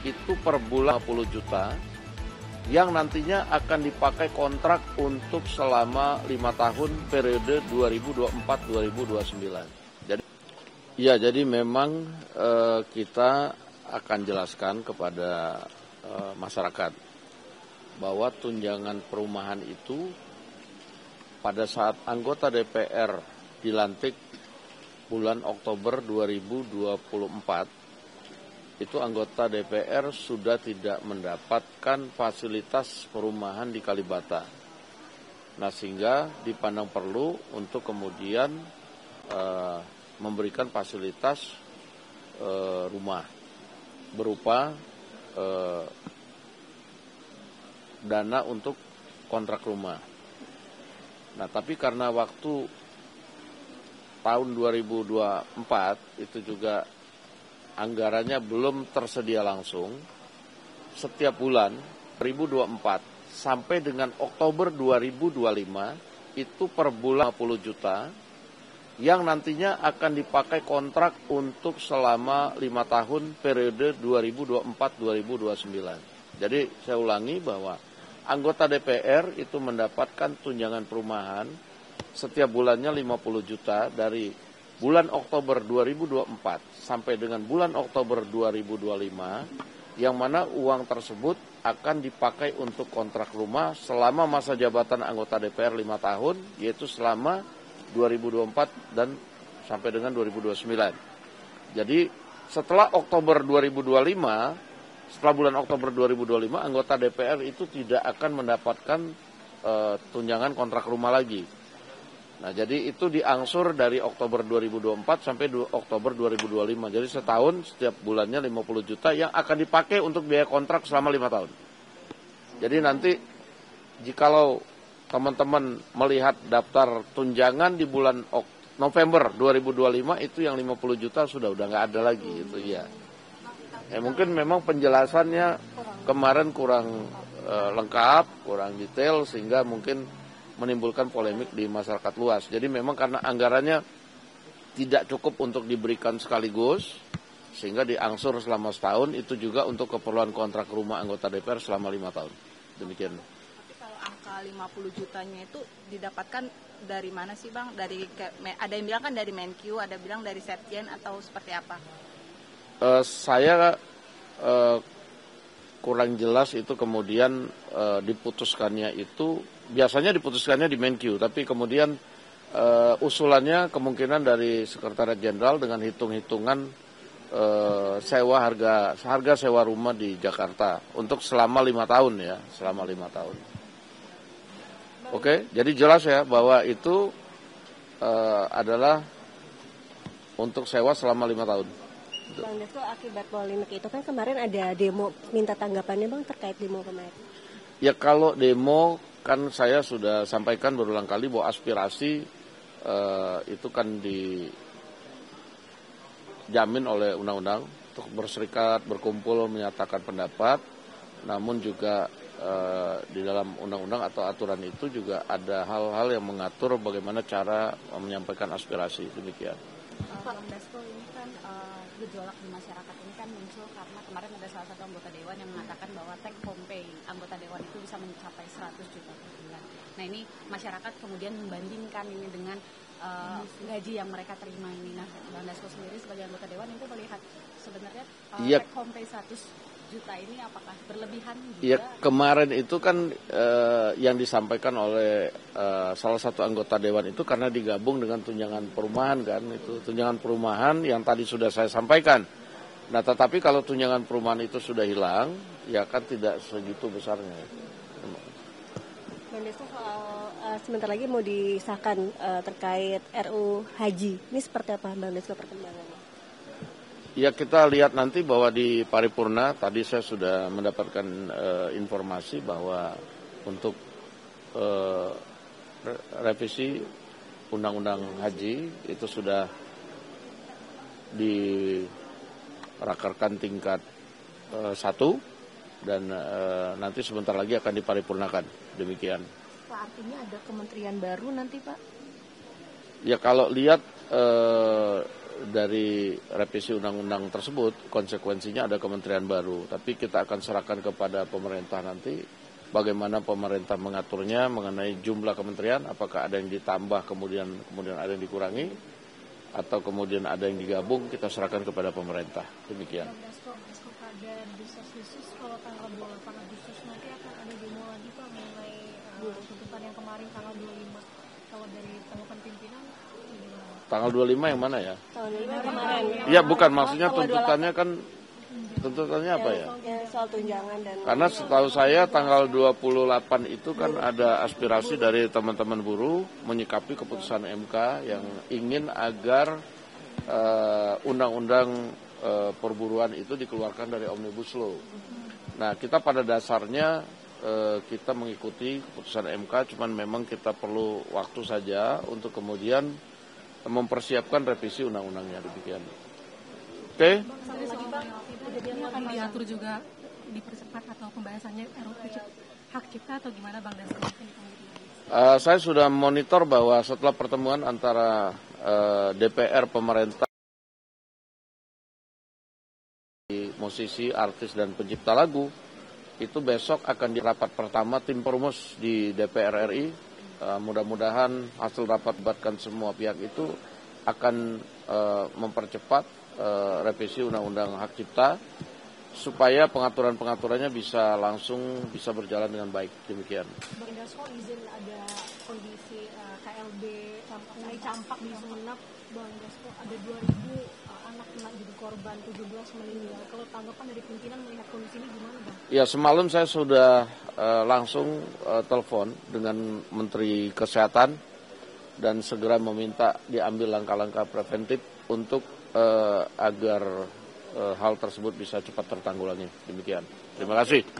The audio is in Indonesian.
itu per bulan 50 juta yang nantinya akan dipakai kontrak untuk selama 5 tahun periode 2024-2029. Jadi memang kita akan jelaskan kepada masyarakat bahwa tunjangan perumahan itu pada saat anggota DPR dilantik bulan Oktober 2024, itu anggota DPR sudah tidak mendapatkan fasilitas perumahan di Kalibata. Nah, sehingga dipandang perlu untuk kemudian memberikan fasilitas rumah berupa dana untuk kontrak rumah. Nah, tapi karena waktu tahun 2024 itu juga anggarannya belum tersedia langsung, setiap bulan 2024 sampai dengan Oktober 2025 itu per bulan 50 juta yang nantinya akan dipakai kontrak untuk selama 5 tahun periode 2024-2029. Jadi saya ulangi bahwa anggota DPR itu mendapatkan tunjangan perumahan setiap bulannya 50 juta dari bulan Oktober 2024 sampai dengan bulan Oktober 2025, yang mana uang tersebut akan dipakai untuk kontrak rumah selama masa jabatan anggota DPR 5 tahun, yaitu selama 2024 dan sampai dengan 2029. Jadi setelah Oktober 2025, setelah bulan Oktober 2025, anggota DPR itu tidak akan mendapatkan tunjangan kontrak rumah lagi. Nah, jadi itu diangsur dari Oktober 2024 sampai Oktober 2025. Jadi setahun setiap bulannya 50 juta yang akan dipakai untuk biaya kontrak selama 5 tahun. Jadi nanti jikalau teman-teman melihat daftar tunjangan di bulan November 2025 itu yang 50 juta sudah nggak ada lagi itu ya. Mungkin memang penjelasannya kemarin kurang lengkap, kurang detail sehingga mungkin menimbulkan polemik di masyarakat luas. Jadi memang karena anggarannya tidak cukup untuk diberikan sekaligus sehingga diangsur selama setahun, itu juga untuk keperluan kontrak rumah anggota DPR selama 5 tahun. Demikian. Angka 50 jutanya itu didapatkan dari mana sih Bang? Ada yang bilang kan dari Menkyu, ada bilang dari Setjen atau seperti apa? Saya kurang jelas itu kemudian diputuskannya itu, biasanya diputuskannya di Menkyu, tapi kemudian usulannya kemungkinan dari Sekretariat Jenderal dengan hitung-hitungan harga sewa rumah di Jakarta untuk selama 5 tahun ya, selama 5 tahun. Oke, jadi jelas ya bahwa itu adalah untuk sewa selama 5 tahun. Bang Dasko, akibat polemik itu kan kemarin ada demo, minta tanggapannya Bang terkait demo kemarin. Ya kalau demo kan saya sudah sampaikan berulang kali bahwa aspirasi itu kan dijamin oleh undang-undang untuk berserikat, berkumpul, menyatakan pendapat, namun juga di dalam undang-undang atau aturan itu juga ada hal-hal yang mengatur bagaimana cara menyampaikan aspirasi, demikian. Bang Dasko, ini kan gejolak di masyarakat ini kan muncul karena kemarin ada salah satu anggota dewan yang mengatakan bahwa take home pay anggota dewan itu bisa mencapai 100 juta per bulan. Nah, ini masyarakat kemudian membandingkan ini dengan gaji yang mereka terima ini. Nah, Bang Dasko sendiri sebagai anggota dewan itu melihat sebenarnya take home pay 100 juta ini apakah berlebihan juga? Ya, kemarin itu kan yang disampaikan oleh salah satu anggota dewan itu karena digabung dengan tunjangan perumahan kan, itu tunjangan perumahan yang tadi sudah saya sampaikan. Nah, tetapi kalau tunjangan perumahan itu sudah hilang, ya kan tidak segitu besarnya. Bang Dasko, soal sebentar lagi mau disahkan terkait RU Haji, ini seperti apa Bang Dasko perkembangannya? Ya, kita lihat nanti bahwa di paripurna tadi saya sudah mendapatkan informasi bahwa untuk revisi undang-undang haji itu sudah dirakerkan tingkat 1 dan nanti sebentar lagi akan diparipurnakan, demikian. Pak, artinya ada kementerian baru nanti Pak? Ya kalau lihat dari revisi undang-undang tersebut konsekuensinya ada kementerian baru, tapi kita akan serahkan kepada pemerintah nanti bagaimana pemerintah mengaturnya mengenai jumlah kementerian, apakah ada yang ditambah kemudian ada yang dikurangi atau kemudian ada yang digabung, kita serahkan kepada pemerintah. Demikian. Ada desas-desus kalau tanggal 28 Agustus nanti akan ada demo lagi Pak mengenai tuntutan yang kemarin tanggal 25. Kalau dari tanggapan pimpinan gimana? Tanggal 25 yang mana ya? Tahun 5 kemarin. Iya, bukan, maksudnya tuntutannya kan tuntutannya apa ya? Soal tunjangan dan Karena setahu saya tanggal 28 itu kan ada aspirasi dari teman-teman buruh menyikapi keputusan MK yang ingin agar undang-undang perburuan itu dikeluarkan dari Omnibus Law. Nah, kita pada dasarnya kita mengikuti keputusan MK, cuman memang kita perlu waktu saja untuk kemudian mempersiapkan revisi undang-undangnya, demikian. Oke? Ini akan diatur juga dipercepat atau pembahasannya hak cipta atau gimana Bang Dasko? Saya sudah monitor bahwa setelah pertemuan antara DPR, pemerintah, musisi, artis, dan pencipta lagu, itu besok akan di rapat pertama tim perumus di DPR RI. Mudah-mudahan hasil rapat melibatkan semua pihak itu akan mempercepat revisi Undang-Undang Hak Cipta supaya pengaturan-pengaturannya bisa berjalan dengan baik. Demikian. Bang Dasko, izin ada kondisi KLB campak di Sumenep. Bang Dasko, ada 2.000 anak kena jadi korban, 17 meninggal. Kalau tanggapan dari pimpinan melihat kondisi ini gimana Bang? Ya, semalam saya sudah langsung telepon dengan Menteri Kesehatan dan segera meminta diambil langkah-langkah preventif untuk agar hal tersebut bisa cepat tertanggulangi. Demikian. Terima kasih.